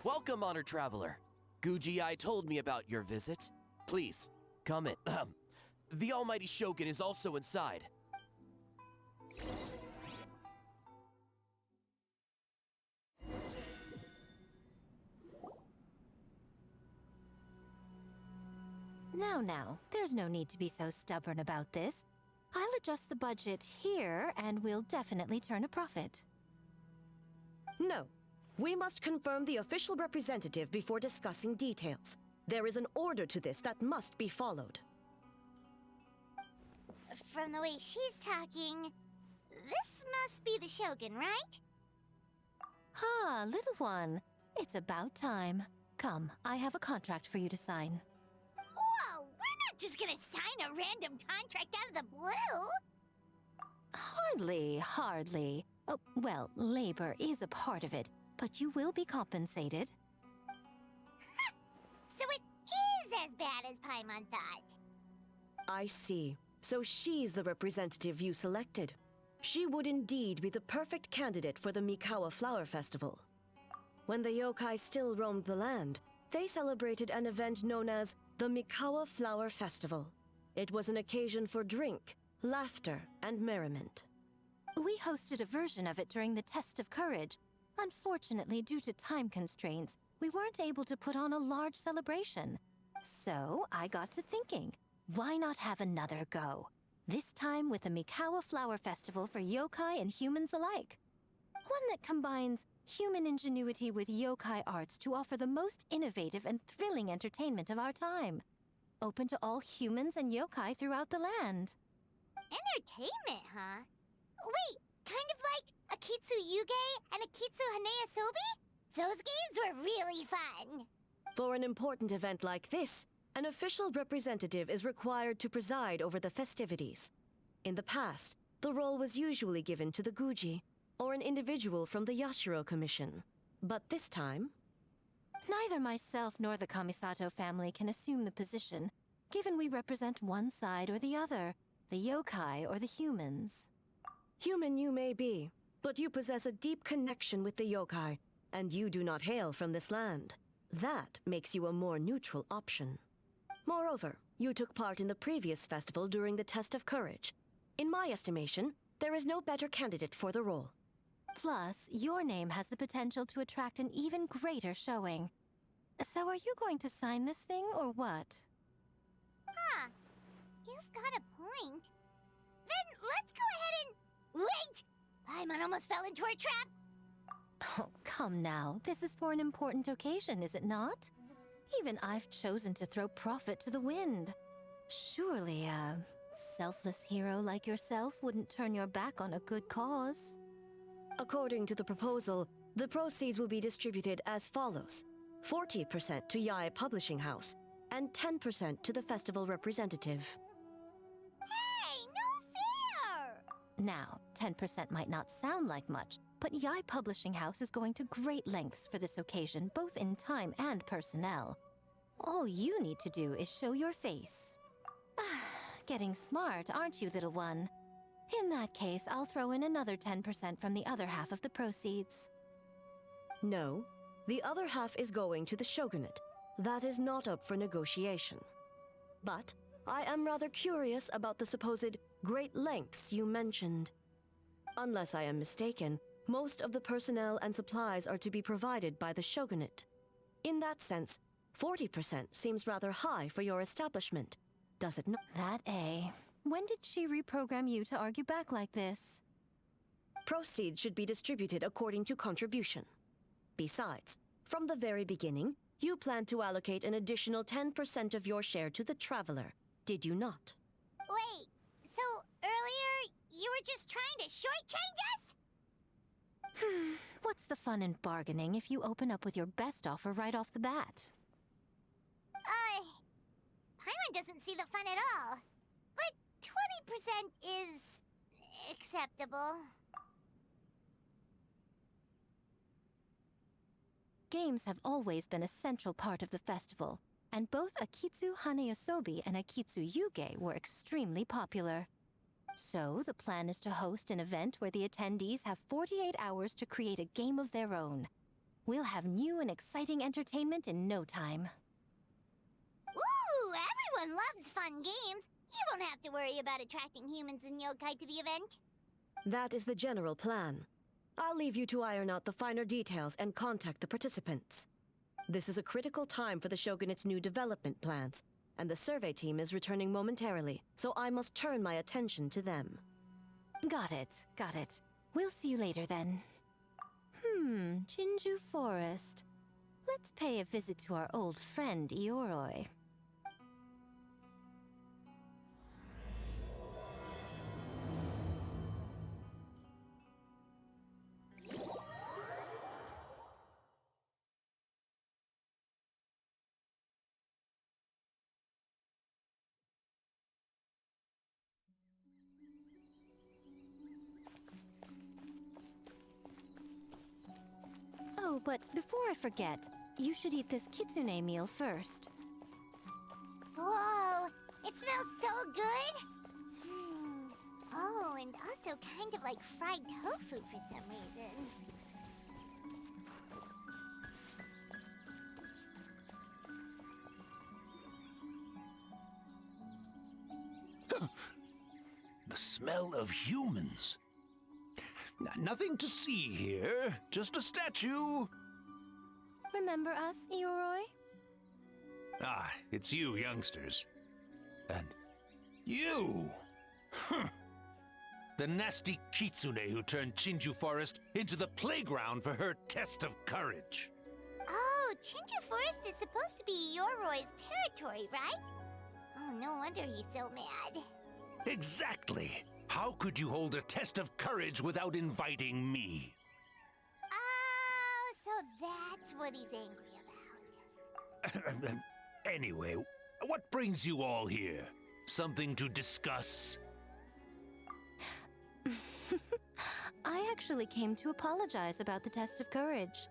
Welcome, honored traveler. Guji-ai told me about your visit. Please, come in. The almighty Shogun is also inside. Now, there's no need to be so stubborn about this. I'll adjust the budget here, and we'll definitely turn a profit. No. We must confirm the official representative before discussing details. There is an order to this that must be followed. From the way she's talking, this must be the Shogun, right? Ah, little one. It's about time. Come, I have a contract for you to sign. Whoa, we're not just gonna sign a random contract out of the blue! Hardly. Oh, well, labor is a part of it, but you will be compensated. So it is as bad as Paimon thought. I see. So she's the representative you selected. She would indeed be the perfect candidate for the Mikawa Flower Festival. When the yokai still roamed the land, they celebrated an event known as the Mikawa Flower Festival. It was an occasion for drink, laughter, and merriment. We hosted a version of it during the Test of Courage. Unfortunately, due to time constraints, we weren't able to put on a large celebration. So I got to thinking, why not have another go? This time with the Mikawa Flower Festival for yokai and humans alike. One that combines human ingenuity with yokai arts to offer the most innovative and thrilling entertainment of our time. Open to all humans and yokai throughout the land. Entertainment, huh? Wait, kind of like Akitsu Yuge and Akitsu Hanea Sobi? Those games were really fun. For an important event like this, an official representative is required to preside over the festivities. In the past, the role was usually given to the Guji, or an individual from the Yashiro Commission. But this time... Neither myself nor the Kamisato family can assume the position, given we represent one side or the other, the yokai or the humans. Human you may be, but you possess a deep connection with the yokai, and you do not hail from this land. That makes you a more neutral option. Moreover, you took part in the previous festival during the Test of Courage. In my estimation, there is no better candidate for the role. Plus, your name has the potential to attract an even greater showing. So are you going to sign this thing, or what? Huh. You've got a point. Then let's go ahead and... Wait! Paimon almost fell into our trap! Oh, come now. This is for an important occasion, is it not? Even I've chosen to throw profit to the wind. Surely a selfless hero like yourself wouldn't turn your back on a good cause. According to the proposal, the proceeds will be distributed as follows. 40% to Yae Publishing House, and 10% to the festival representative. Hey, no fair! Now, 10% might not sound like much, but Yae Publishing House is going to great lengths for this occasion, both in time and personnel. All you need to do is show your face. Getting smart, aren't you, little one? In that case, I'll throw in another 10% from the other half of the proceeds. No, the other half is going to the shogunate. That is not up for negotiation. But I am rather curious about the supposed great lengths you mentioned. Unless I am mistaken, most of the personnel and supplies are to be provided by the shogunate. In that sense, 40% seems rather high for your establishment, does it not? That A. When did she reprogram you to argue back like this? Proceeds should be distributed according to contribution. Besides, from the very beginning, you planned to allocate an additional 10% of your share to the traveler, did you not? Wait, so earlier you were just trying to shortchange us? What's the fun in bargaining if you open up with your best offer right off the bat? Paimon doesn't see the fun at all. But 20% is... acceptable. Games have always been a central part of the festival, and both Akitsu Haneyosobi and Akitsu Yuge were extremely popular. So, the plan is to host an event where the attendees have 48 hours to create a game of their own. We'll have new and exciting entertainment in no time. Ooh, everyone loves fun games. You won't have to worry about attracting humans and yokai to the event. That is the general plan. I'll leave you to iron out the finer details and contact the participants. This is a critical time for the Shogunate's new development plans, and the survey team is returning momentarily, so I must turn my attention to them. Got it, got it. We'll see you later then. Jinju Forest. Let's pay a visit to our old friend Ioroi. Oh, but before I forget, you should eat this kitsune meal first. Whoa, it smells so good! Oh, and also kind of like fried tofu for some reason. The smell of humans. Nothing to see here, just a statue. Remember us, Ioroi? Ah, it's you youngsters. And you! The nasty kitsune who turned Chinju Forest into the playground for her test of courage. Oh, Chinju Forest is supposed to be Yoroi's territory, right? Oh, no wonder he's so mad. Exactly. How could you hold a test of courage without inviting me? Oh, so that's what he's angry about. Anyway, what brings you all here? Something to discuss? I actually came to apologize about the test of courage.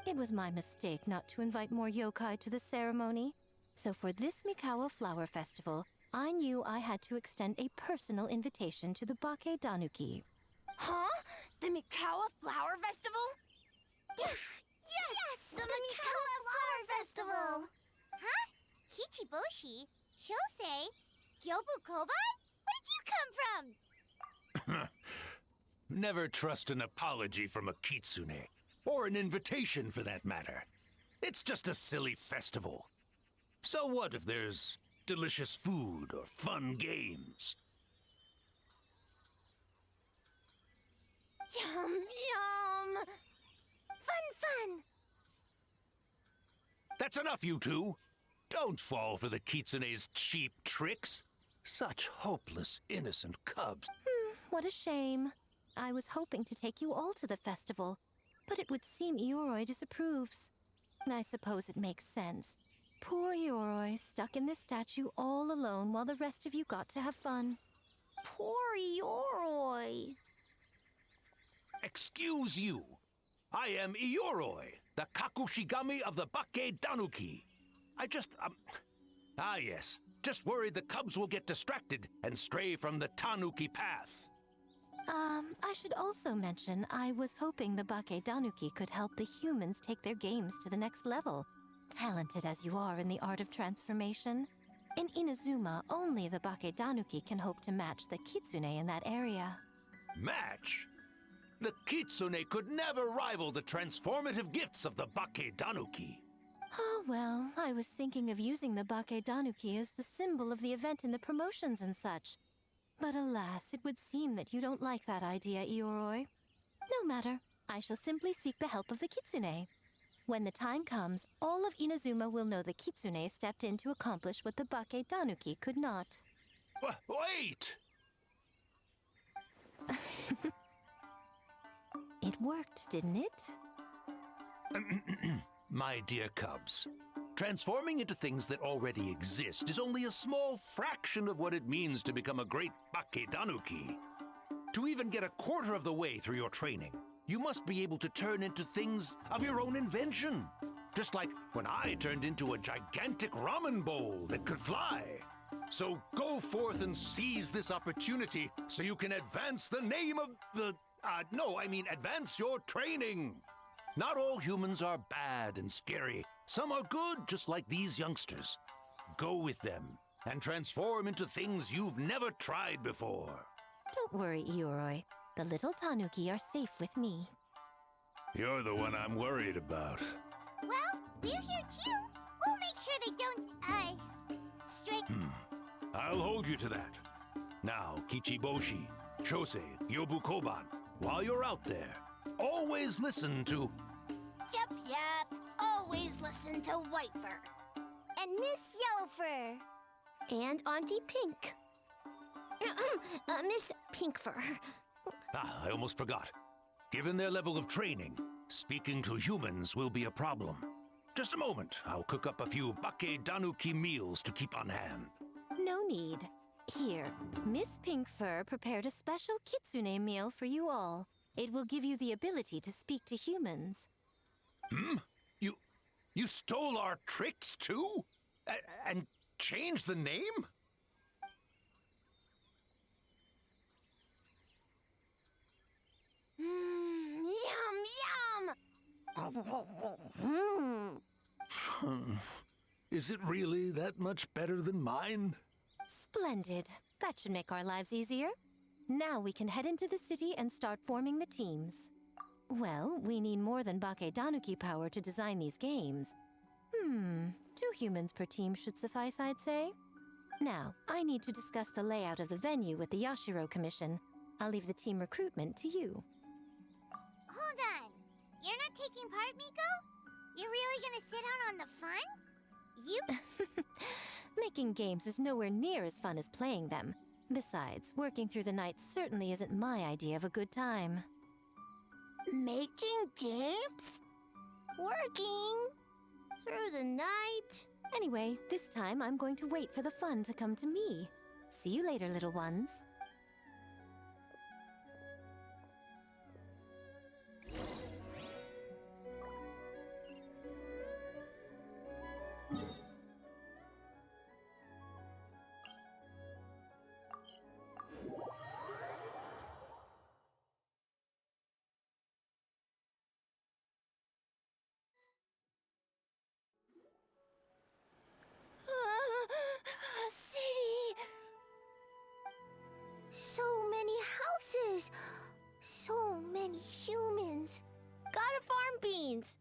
It was my mistake not to invite more yokai to the ceremony. So for this Mikawa Flower Festival, I knew I had to extend a personal invitation to the Bake Danuki. Huh? The Mikawa Flower Festival? Yes! The Mikawa Flower Festival! Huh? Kichiboshi? Shosei? Gyobu Koban? Where did you come from? Never trust an apology from a kitsune, or an invitation for that matter. It's just a silly festival. So what if there's delicious food or fun games? Yum, yum! Fun! That's enough, you two! Don't fall for the kitsune's cheap tricks. Such hopeless, innocent cubs. What a shame. I was hoping to take you all to the festival, but it would seem Ioroi disapproves. I suppose it makes sense. Poor Ioroi, stuck in this statue all alone while the rest of you got to have fun. Poor Ioroi. Excuse you. I am Ioroi, the Kakushigami of the Bake Danuki. Yes. Just worried the cubs will get distracted and stray from the Tanuki path. I should also mention I was hoping the Bake Danuki could help the humans take their games to the next level. Talented as you are in the art of transformation, in Inazuma, only the Bake Danuki can hope to match the kitsune in that area. Match? The kitsune could never rival the transformative gifts of the Bake Danuki. Oh, well, I was thinking of using the Bake Danuki as the symbol of the event in the promotions and such. But alas, it would seem that you don't like that idea, Ioroi. No matter. I shall simply seek the help of the kitsune. When the time comes, all of Inazuma will know the kitsune stepped in to accomplish what the Bake Danuki could not. Wait! It worked, didn't it? My dear cubs, transforming into things that already exist is only a small fraction of what it means to become a great Bake Danuki. To even get a quarter of the way through your training, you must be able to turn into things of your own invention. Just like when I turned into a gigantic ramen bowl that could fly. So go forth and seize this opportunity so you can advance the name of the... advance your training. Not all humans are bad and scary. Some are good, just like these youngsters. Go with them and transform into things you've never tried before. Don't worry, Ioroi. The little tanuki are safe with me. You're the one I'm worried about. Well, we're here too. We'll make sure they don't, stray. I'll hold you to that. Now, Kichiboshi, Shosei, Yobu Koban, while you're out there, always listen to... Yep. Always listen to Whitefur. And Miss Yellowfur. And Auntie Pink. Miss Pinkfur. I almost forgot. Given their level of training, speaking to humans will be a problem. Just a moment, I'll cook up a few Bakedanuki meals to keep on hand. No need. Here, Miss Pinkfur prepared a special kitsune meal for you all. It will give you the ability to speak to humans. You stole our tricks too? And changed the name? Yum! Is it really that much better than mine? Splendid. That should make our lives easier. Now we can head into the city and start forming the teams. Well, we need more than Bakedanuki power to design these games. 2 humans per team should suffice, I'd say. Now, I need to discuss the layout of the venue with the Yashiro Commission. I'll leave the team recruitment to you. Hold on. You're not taking part, Miko? You're really gonna sit out on the fun? You... Making games is nowhere near as fun as playing them. Besides, working through the night certainly isn't my idea of a good time. Making games? Working? Through the night? Anyway, this time I'm going to wait for the fun to come to me. See you later, little ones. City! So many houses! So many humans! Gotta farm beans!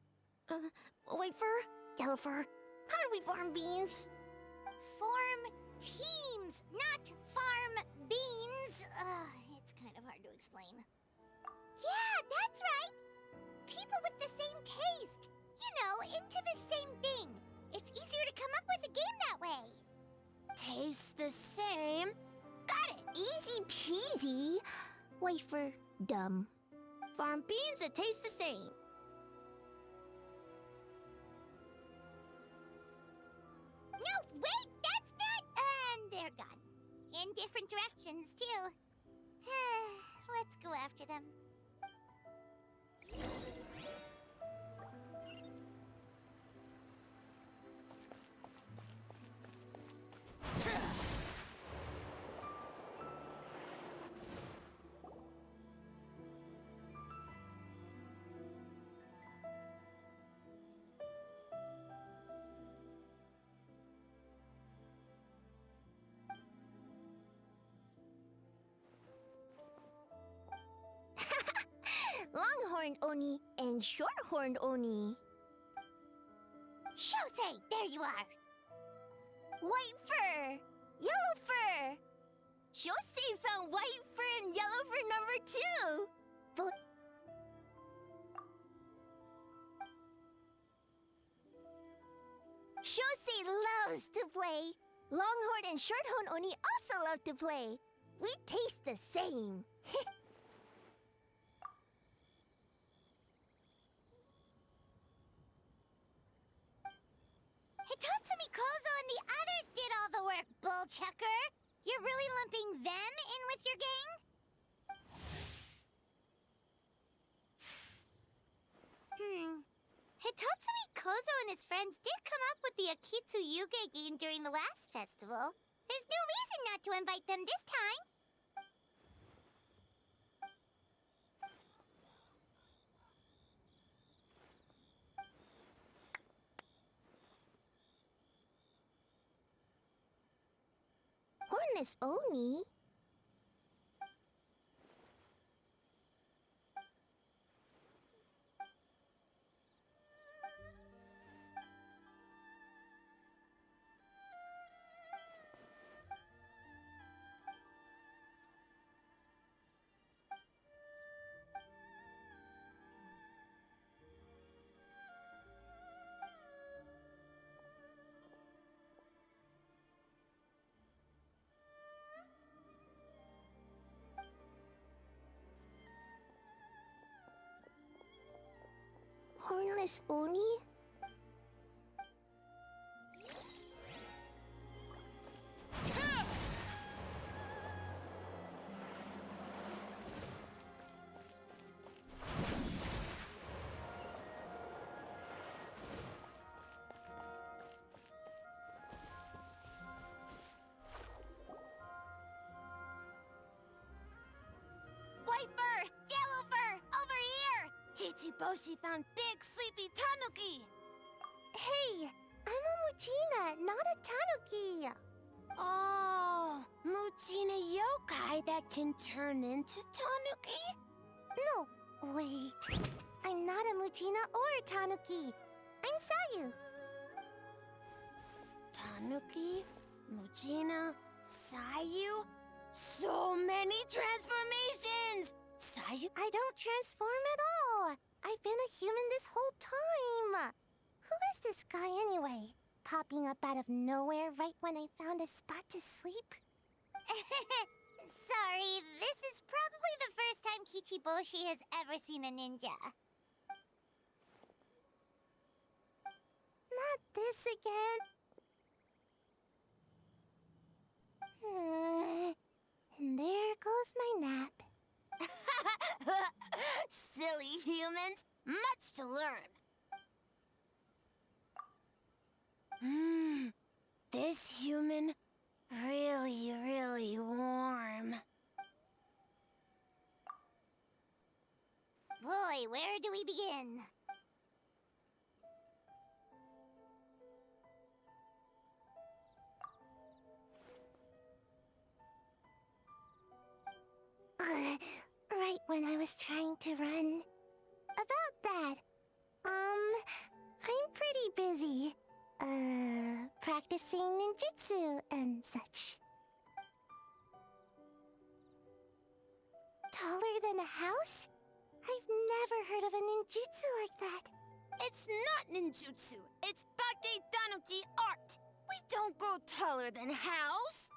Whitefur? Yellowfur? How do we farm beans? Form teams, not farm beans. It's kind of hard to explain. Yeah, that's right. People with the same taste. You know, into the same thing. It's easier to come up with a game that way. Tastes the same? Got it! Easy peasy! Whitefur, dumb. Farm beans that taste the same. No, wait, that's not... And they're gone. In different directions, too. Let's go after them. Longhorned Oni and Shorthorned Oni. Shosei, there you are. Whitefur! Yellowfur! Shosei found Whitefur and Yellowfur number 2! But... Shosei loves to play. Longhorn and Shorthorn Oni also love to play. We taste the same. Hitatsumi Kozo and the others did all the work, bullchucker. You're really lumping them in with your gang? Hitatsumi Kozo and his friends did come up with the Akitsu Yuge game during the last festival. There's no reason not to invite them this time. Hornless Oni? Hornless Oni? White fur! Yellow fur! Over here! Kichiboshi found big sleepy tanuki! Hey, I'm a Muchina, not a Tanuki. Oh, Muchina yokai that can turn into tanuki? No, wait. I'm not a Muchina or a Tanuki. I'm Sayu. Tanuki, Muchina, Sayu. So many transformations! Sayu. I don't transform at all. I've been a human this whole time. Who is this guy anyway? Popping up out of nowhere right when I found a spot to sleep? Sorry, this is probably the first time Kichiboshi has ever seen a ninja. Not this again. And there goes my nap. Silly humans, much to learn. This human, really, really warm. Boy, where do we begin? Right when I was trying to run. About that, I'm pretty busy. Practicing ninjutsu and such. Taller than a house? I've never heard of a ninjutsu like that. It's not ninjutsu, it's Bakedanuki art. We don't grow taller than house.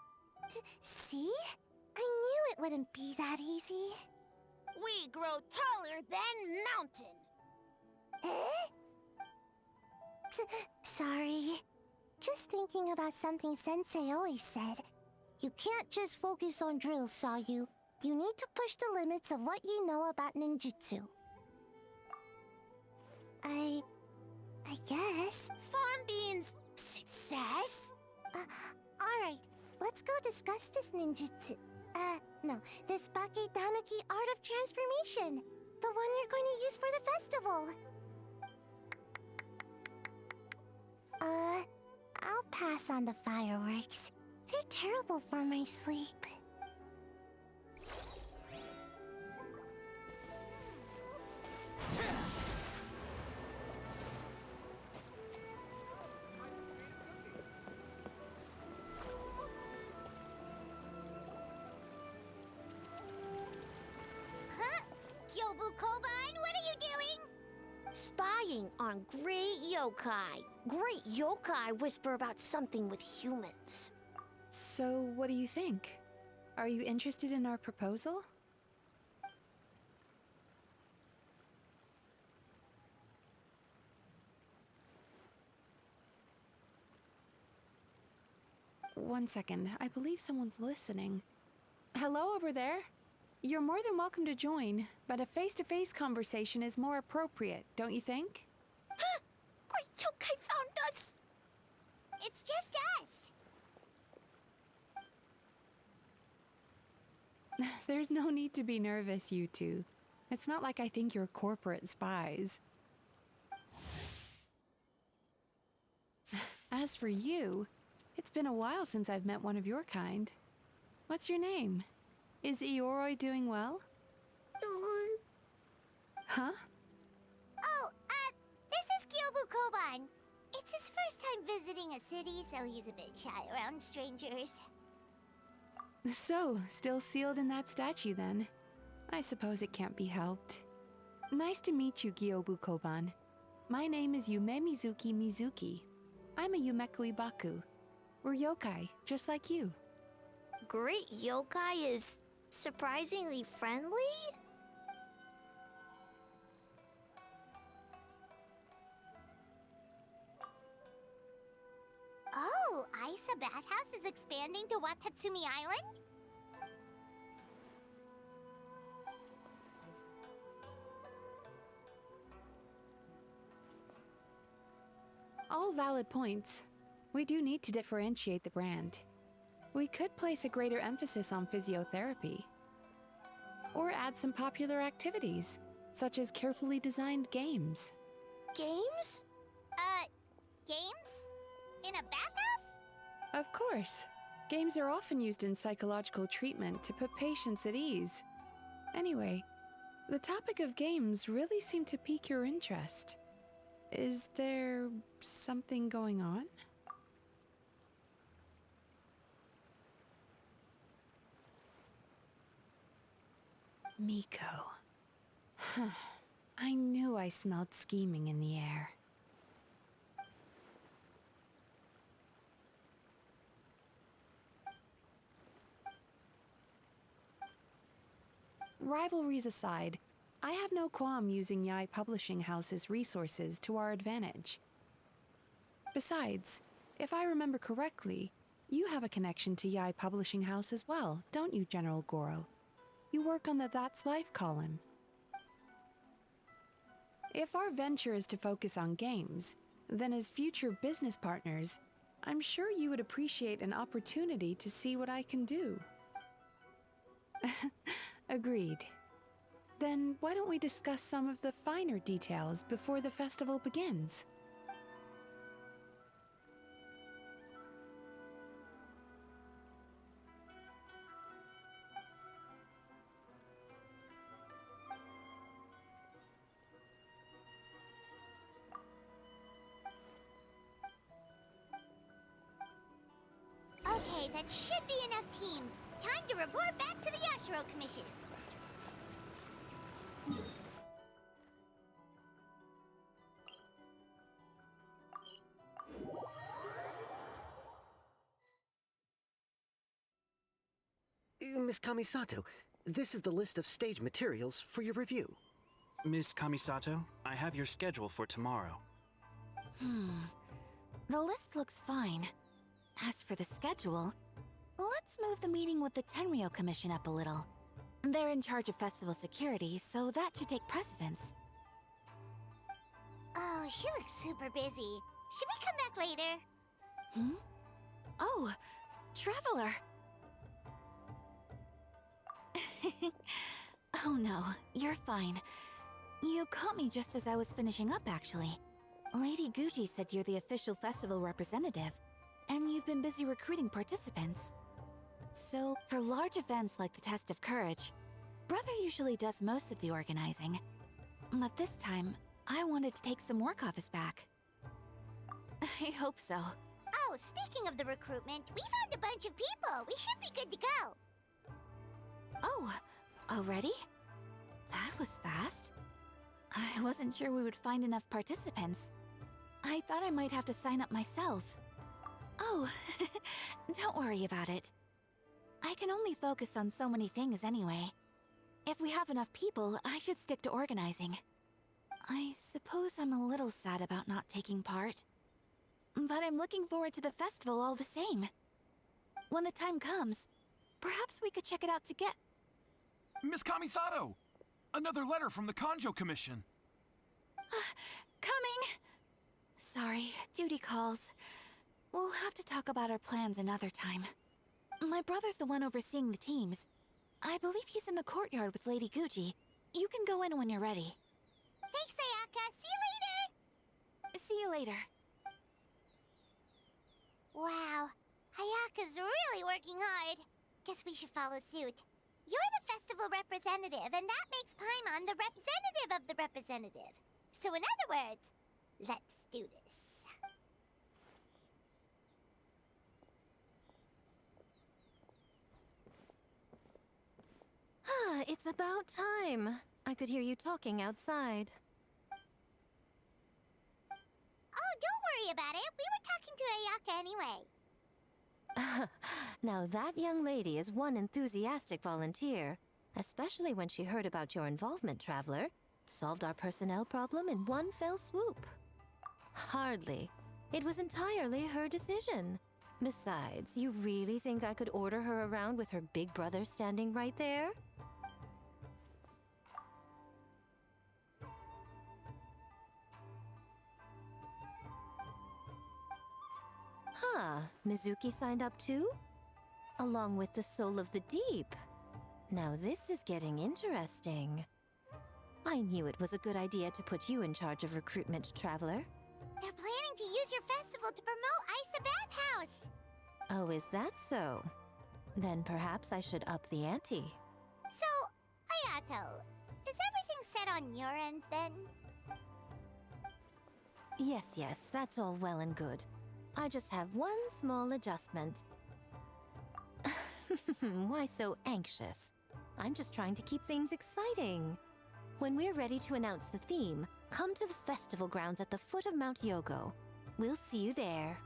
See? I knew it wouldn't be that easy. We grow taller than mountain. Eh? Sorry. Just thinking about something Sensei always said. You can't just focus on drills, Sayu. You need to push the limits of what you know about ninjutsu. I guess. Farm beans, success? Alright, let's go discuss this ninjutsu. No, this Bakedanuki art of transformation. The one you're going to use for the festival. I'll pass on the fireworks. They're terrible for my sleep. Huh? Kyobu Kobine, what are you doing? Spying on great yokai. Great yokai whisper about something with humans. So, what do you think? Are you interested in our proposal? One second, I believe someone's listening. Hello over there? You're more than welcome to join, but a face-to-face conversation is more appropriate, don't you think? Great yokai found us! It's just us. There's no need to be nervous, you two. It's not like I think you're corporate spies. As for you, it's been a while since I've met one of your kind. What's your name? Is Ioroi doing well? Huh? Oh, this is Kyobu Koban. It's his first time visiting a city, so he's a bit shy around strangers. So, still sealed in that statue then? I suppose it can't be helped. Nice to meet you, Gyobu Koban. My name is Yume Mizuki. I'm a Yumeku Ibaku. We're yokai, just like you. Great yokai is surprisingly friendly? Oh, Isa Bathhouse is expanding to Watatsumi Island? All valid points. We do need to differentiate the brand. We could place a greater emphasis on physiotherapy. Or add some popular activities, such as carefully designed games. Games? Games? In a bathhouse? Of course. Games are often used in psychological treatment to put patients at ease. Anyway, the topic of games really seemed to pique your interest. Is there something going on? Miko. I knew I smelled scheming in the air. Rivalries aside, I have no qualm using Yai Publishing House's resources to our advantage. Besides, if I remember correctly, you have a connection to Yai Publishing House as well, don't you, General Goro? You work on the That's Life column. If our venture is to focus on games, then as future business partners, I'm sure you would appreciate an opportunity to see what I can do. Agreed. Then why don't we discuss some of the finer details before the festival begins? Okay, that should be enough teams. Time to report back to the Yashiro Commission. Miss Kamisato, this is the list of stage materials for your review. Miss Kamisato, I have your schedule for tomorrow. The list looks fine. As for the schedule, let's move the meeting with the Tenryo Commission up a little. They're in charge of festival security, so that should take precedence. Oh, she looks super busy. Should we come back later? Oh, Traveler! Oh no, you're fine. You caught me just as I was finishing up, actually. Lady Guji said you're the official festival representative, and you've been busy recruiting participants. So, for large events like the Test of Courage, Brother usually does most of the organizing. But this time, I wanted to take some work off his back. I hope so. Oh, speaking of the recruitment, we found a bunch of people. We should be good to go. Oh, already? That was fast. I wasn't sure we would find enough participants. I thought I might have to sign up myself. Oh, don't worry about it. I can only focus on so many things anyway. If we have enough people, I should stick to organizing. I suppose I'm a little sad about not taking part. But I'm looking forward to the festival all the same. When the time comes, perhaps we could check it out together. Miss Kamisato! Another letter from the Kanjo Commission. Coming! Sorry, duty calls. We'll have to talk about our plans another time. My brother's the one overseeing the teams. I believe he's in the courtyard with Lady Guji. You can go in when you're ready. Thanks, Ayaka. See you later. See you later. Wow, Ayaka's really working hard. Guess we should follow suit. You're the festival representative, and that makes Paimon the representative of the representative. So in other words, let's do this. It's about time. I could hear you talking outside. Oh, don't worry about it. We were talking to Ayaka anyway. Now that young lady is one enthusiastic volunteer, especially when she heard about your involvement, Traveler. Solved our personnel problem in one fell swoop. Hardly. It was entirely her decision. Besides, you really think I could order her around with her big brother standing right there? Huh, Mizuki signed up too? Along with the Soul of the Deep. Now this is getting interesting. I knew it was a good idea to put you in charge of recruitment, Traveler. They're planning to use your festival to promote Isa Bathhouse. Oh, is that so? Then perhaps I should up the ante. So, Ayato, is everything set on your end then? Yes, that's all well and good. I just have one small adjustment. Why so anxious? I'm just trying to keep things exciting. When we're ready to announce the theme, come to the festival grounds at the foot of Mount Yogo. We'll see you there.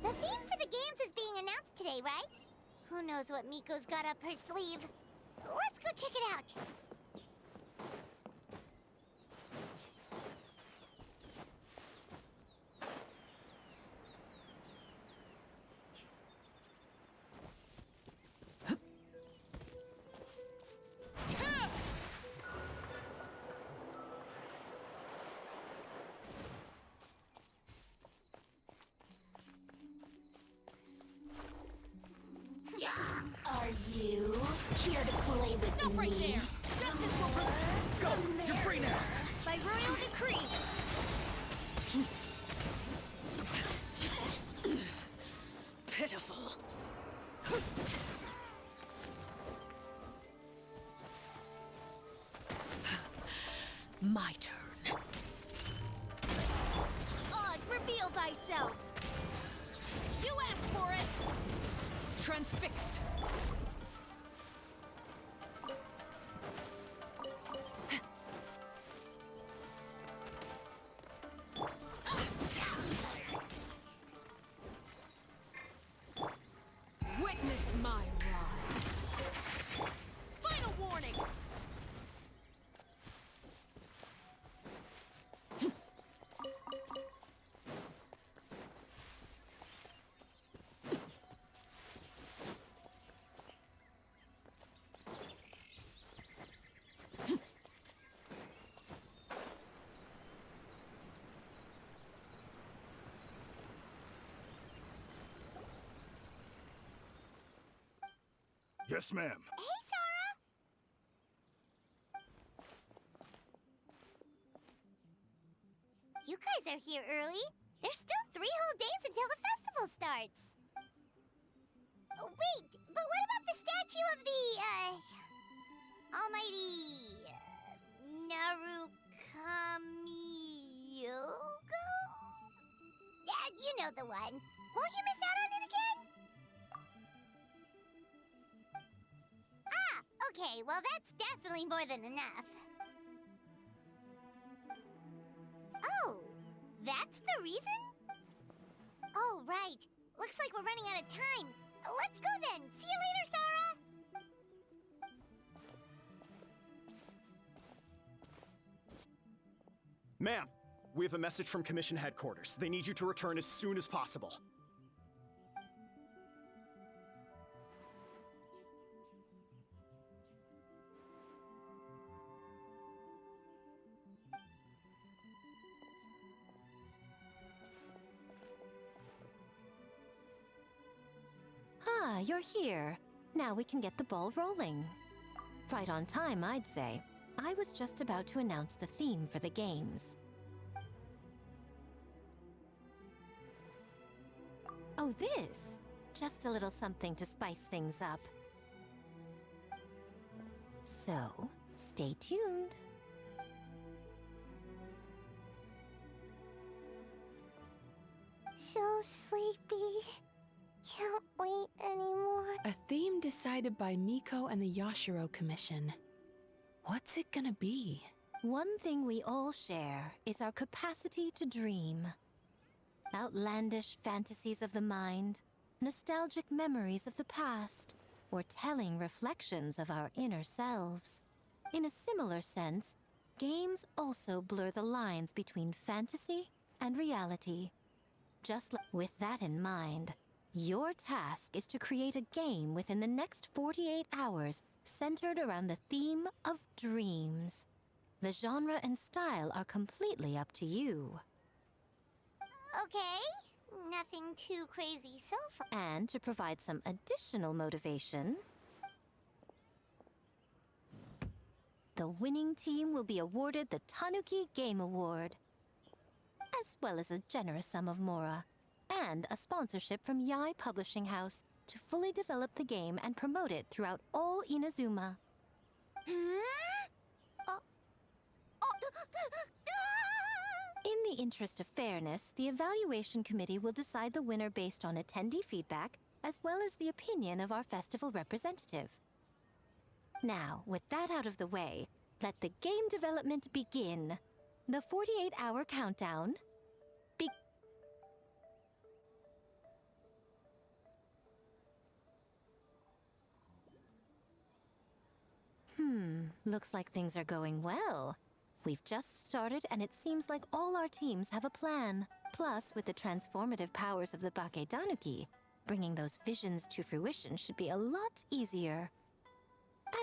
The theme for the games is being announced today, right? Who knows what Miko's got up her sleeve? Let's go check it out. Are you here to play with Stop me? right there! Justice will prevail! Go! You're free now! By royal decree! Pitiful. My turn. Oz, reveal thyself! You asked for it! Transfixed. Witness my rise. Final warning! Yes, ma'am. Hey, Sarah! You guys are here early. There's still 3 whole days until the festival starts. Oh, wait, but what about the statue of the, almighty, Narukami-Yogo? Yeah, you know the one. Won't you miss out on it again? Okay, well that's definitely more than enough. Oh, that's the reason? Oh, right. Looks like we're running out of time. Let's go then. See you later, Sarah! Ma'am, we have a message from Commission Headquarters. They need you to return as soon as possible. Ah, you're here. Now we can get the ball rolling. Right on time, I'd say. I was just about to announce the theme for the games. Oh, this? Just a little something to spice things up. So, stay tuned. So sleepy. Can't wait anymore. A theme decided by Miko and the Yashiro Commission. What's it gonna be? One thing we all share is our capacity to dream. Outlandish fantasies of the mind, nostalgic memories of the past, or telling reflections of our inner selves. In a similar sense, games also blur the lines between fantasy and reality. With that in mind, your task is to create a game within the next 48 hours centered around the theme of dreams. The genre and style are completely up to you. Okay, nothing too crazy so far. And to provide some additional motivation, the winning team will be awarded the Tanuki Game Award, as well as a generous sum of mora, and a sponsorship from Yai Publishing House to fully develop the game and promote it throughout all Inazuma. In the interest of fairness, the evaluation committee will decide the winner based on attendee feedback, as well as the opinion of our festival representative. Now, with that out of the way, let the game development begin. The 48-hour countdown looks like things are going well. We've just started, and it seems like all our teams have a plan. Plus, with the transformative powers of the Bakedanuki, bringing those visions to fruition should be a lot easier.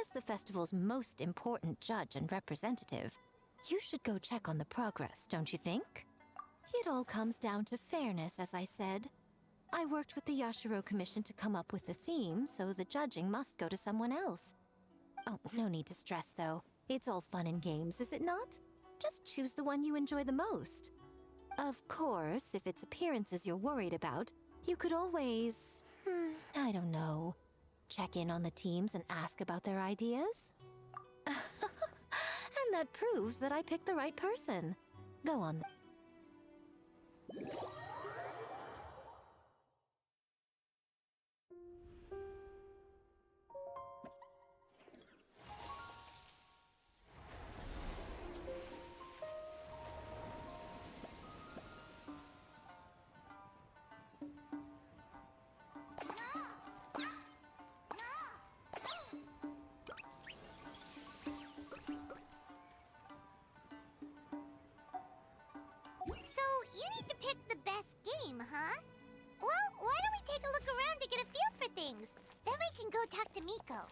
As the festival's most important judge and representative, you should go check on the progress, don't you think? It all comes down to fairness, as I said. I worked with the Yashiro Commission to come up with the theme, so the judging must go to someone else. Oh, no need to stress, though. It's all fun and games, is it not? Just choose the one you enjoy the most. Of course, if it's appearances you're worried about, you could always, I don't know, check in on the teams and ask about their ideas. And that proves that I picked the right person. Go on. So, you need to pick the best game, huh? Well, why don't we take a look around to get a feel for things? Then we can go talk to Miko.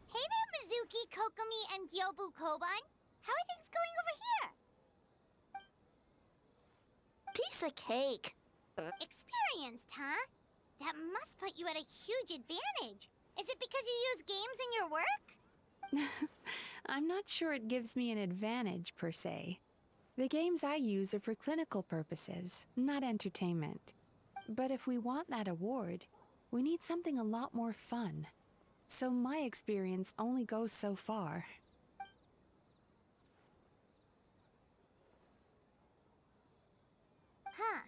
Hey there, Mizuki, Kokomi, and Gyobu Koban. How are things going over here? Piece of cake. Experienced, huh? That must put you at a huge advantage. Is it because you use games in your work? I'm not sure it gives me an advantage, per se. The games I use are for clinical purposes, not entertainment. But if we want that award, we need something a lot more fun. So my experience only goes so far. Huh.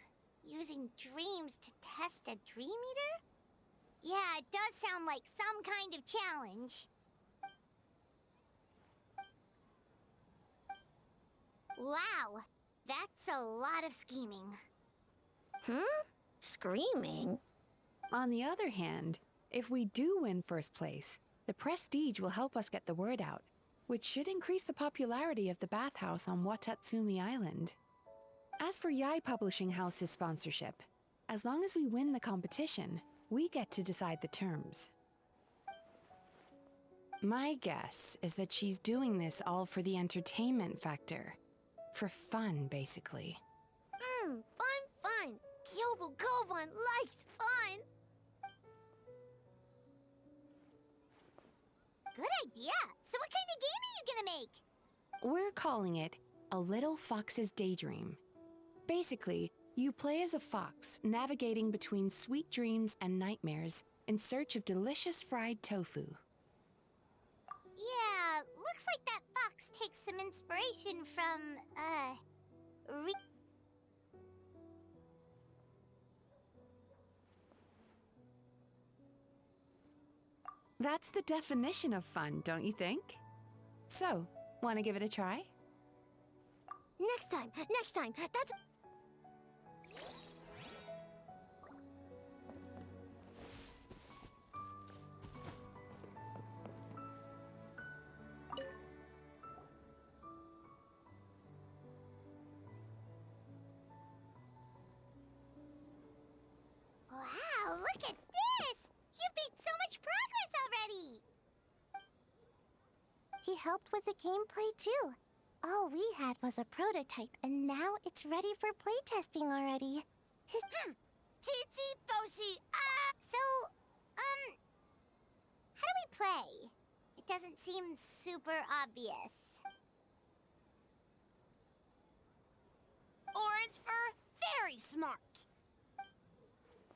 Using dreams to test a dream eater? Yeah, it does sound like some kind of challenge. Wow, that's a lot of scheming. Screaming? On the other hand, if we do win first place, the prestige will help us get the word out, which should increase the popularity of the bathhouse on Watatsumi Island. As for Yai Publishing House's sponsorship, as long as we win the competition, we get to decide the terms. My guess is that she's doing this all for the entertainment factor. For fun, basically. Fun. Kyobu Koban likes fun. Good idea. So what kind of game are you gonna make? We're calling it A Little Fox's Daydream. Basically, you play as a fox navigating between sweet dreams and nightmares in search of delicious fried tofu. Yeah, looks like that fox takes some inspiration from, That's the definition of fun, don't you think? So, want to give it a try? Next time. That's... Wow, look at this! You've made so much progress already! He helped with the gameplay too. All we had was a prototype, and now it's ready for playtesting already. Chichi Boshi, So, how do we play? It doesn't seem super obvious. Orange fur, very smart.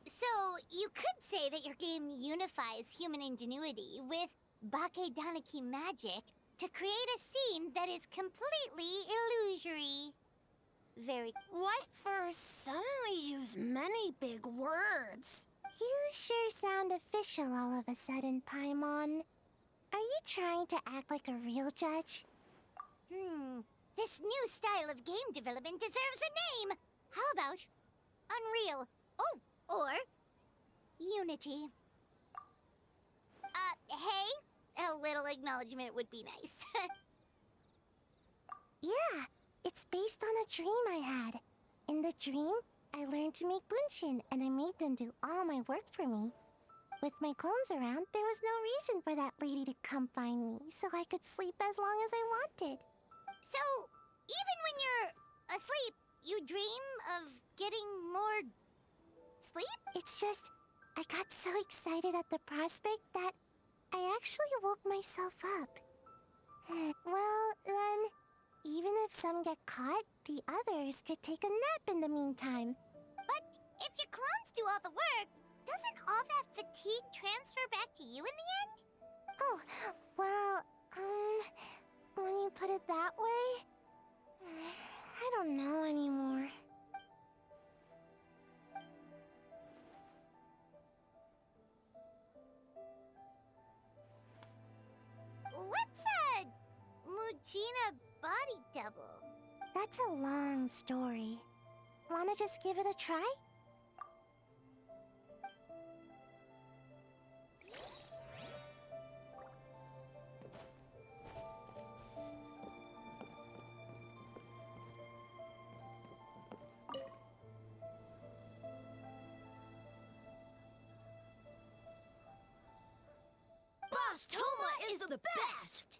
So, you could say that your game unifies human ingenuity with Bakedaniki magic to create a scene that is completely illusory. Very... White fur suddenly use many big words. You sure sound official all of a sudden, Paimon. Are you trying to act like a real judge? This new style of game development deserves a name! How about Unreal? Oh, or Unity. Hey? A little acknowledgement would be nice. Yeah, it's based on a dream I had. In the dream, I learned to make bunshin, and I made them do all my work for me. With my clones around, there was no reason for that lady to come find me, so I could sleep as long as I wanted. So, even when you're asleep, you dream of getting more sleep? It's just, I got so excited at the prospect that I actually woke myself up. Well, then, even if some get caught, the others could take a nap in the meantime. But if your clones do all the work, doesn't all that fatigue transfer back to you in the end? Oh, well, when you put it that way, I don't know anymore. What's a Mujina body double? That's a long story. Wanna just give it a try? Boss Toma is the best!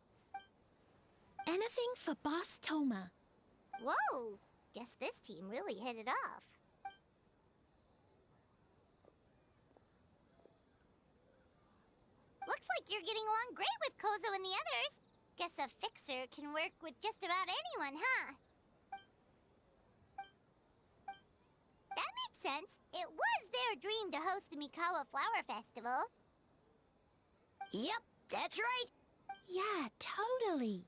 Anything for Boss Toma. Whoa! Guess this team really hit it off. Looks like you're getting along great with Kozo and the others. Guess a fixer can work with just about anyone, huh? That makes sense. It was their dream to host the Mikawa Flower Festival. Yep, that's right. Yeah, totally.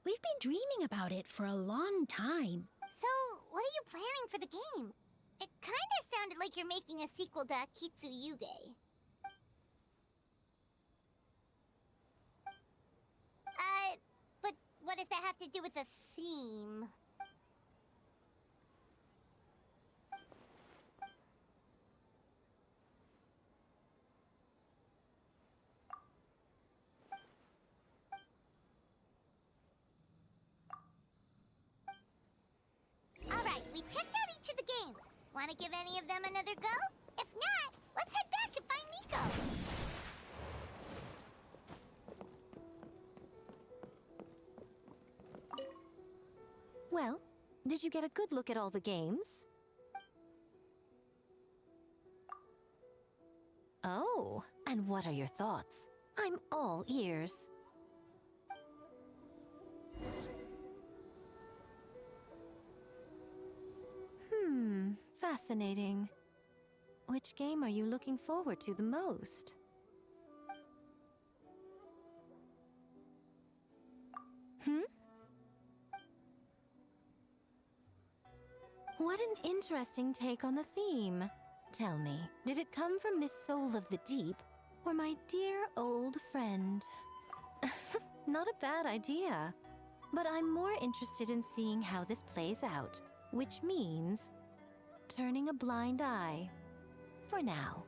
We've been dreaming about it for a long time. So, what are you planning for the game? It kinda sounded like you're making a sequel to Kitsuyuge. But what does that have to do with the theme? Want to give any of them another go? If not, let's head back and find Miko. Well, did you get a good look at all the games? Oh, and what are your thoughts? I'm all ears. Fascinating. Which game are you looking forward to the most? What an interesting take on the theme. Tell me, did it come from Miss Soul of the Deep, or my dear old friend? Not a bad idea. But I'm more interested in seeing how this plays out, which means turning a blind eye. For now.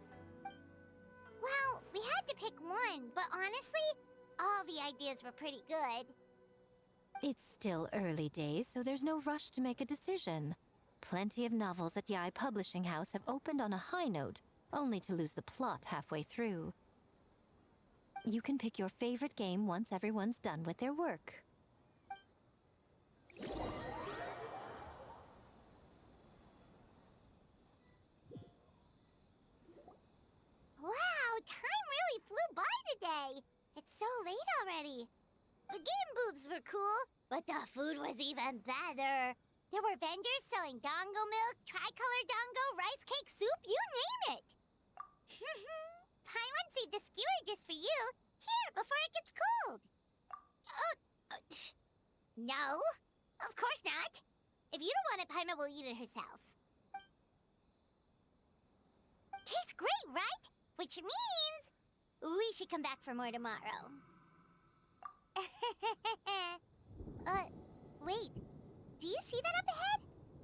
Well, we had to pick one, but honestly, all the ideas were pretty good. It's still early days, so there's no rush to make a decision. Plenty of novels at Yai Publishing House have opened on a high note, only to lose the plot halfway through. You can pick your favorite game once everyone's done with their work. Wow, time really flew by today. It's so late already. The game booths were cool, but the food was even better. There were vendors selling dango milk, tricolor dango, rice cake soup, you name it. Paimon saved a skewer just for you. Here, before it gets cold. No, of course not. If you don't want it, Paimon will eat it herself. Tastes great, right? Which means we should come back for more tomorrow. Wait. Do you see that up ahead?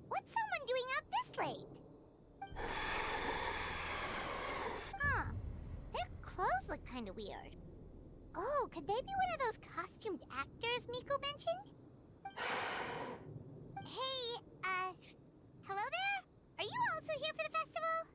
What's someone doing out this late? Huh. Their clothes look kind of weird. Oh, could they be one of those costumed actors Miko mentioned? Hey, hello there? Are you also here for the festival?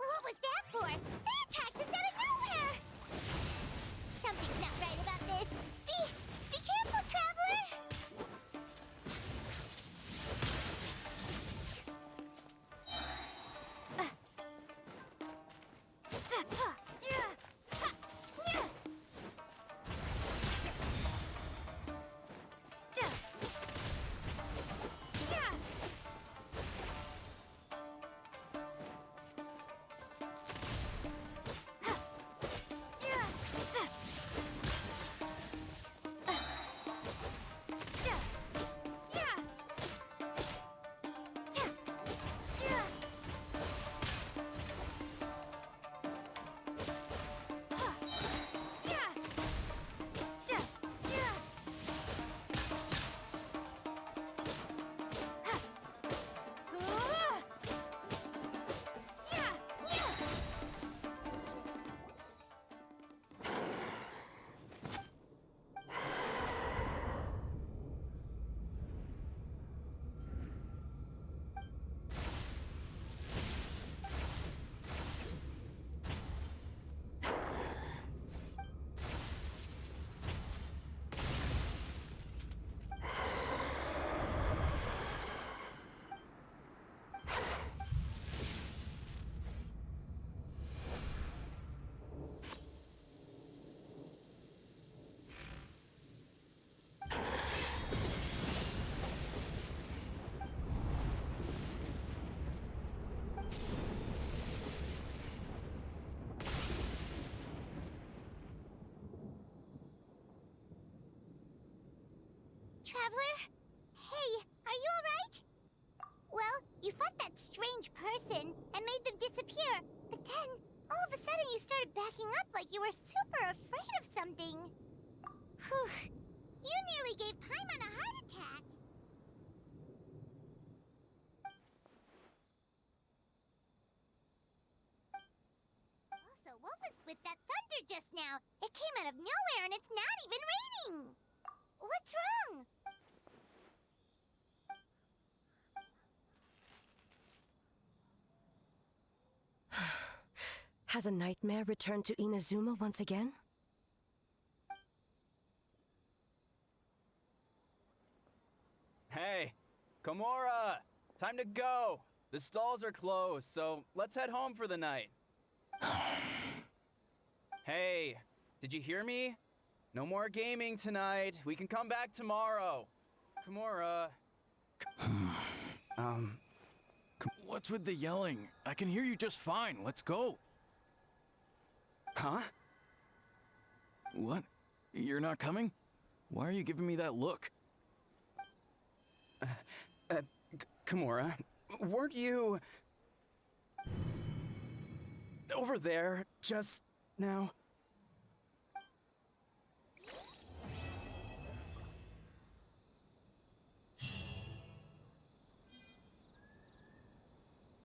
What was that for? They attacked us out of nowhere! Something's not right about this. Be careful, traveler! Traveler? Hey, are you alright? Well, you fought that strange person and made them disappear. But then, all of a sudden you started backing up like you were super afraid of something. Whew. You nearly gave Paimon a heart attack. Also, what was with that thunder just now? It came out of nowhere and it's not even raining. What's wrong? Has a nightmare returned to Inazuma once again? Hey, Komura! Time to go! The stalls are closed, so let's head home for the night. Hey, did you hear me? No more gaming tonight. We can come back tomorrow. Komura. What's with the yelling? I can hear you just fine. Let's go. Huh? What? You're not coming? Why are you giving me that look? Komura, weren't you over there just now?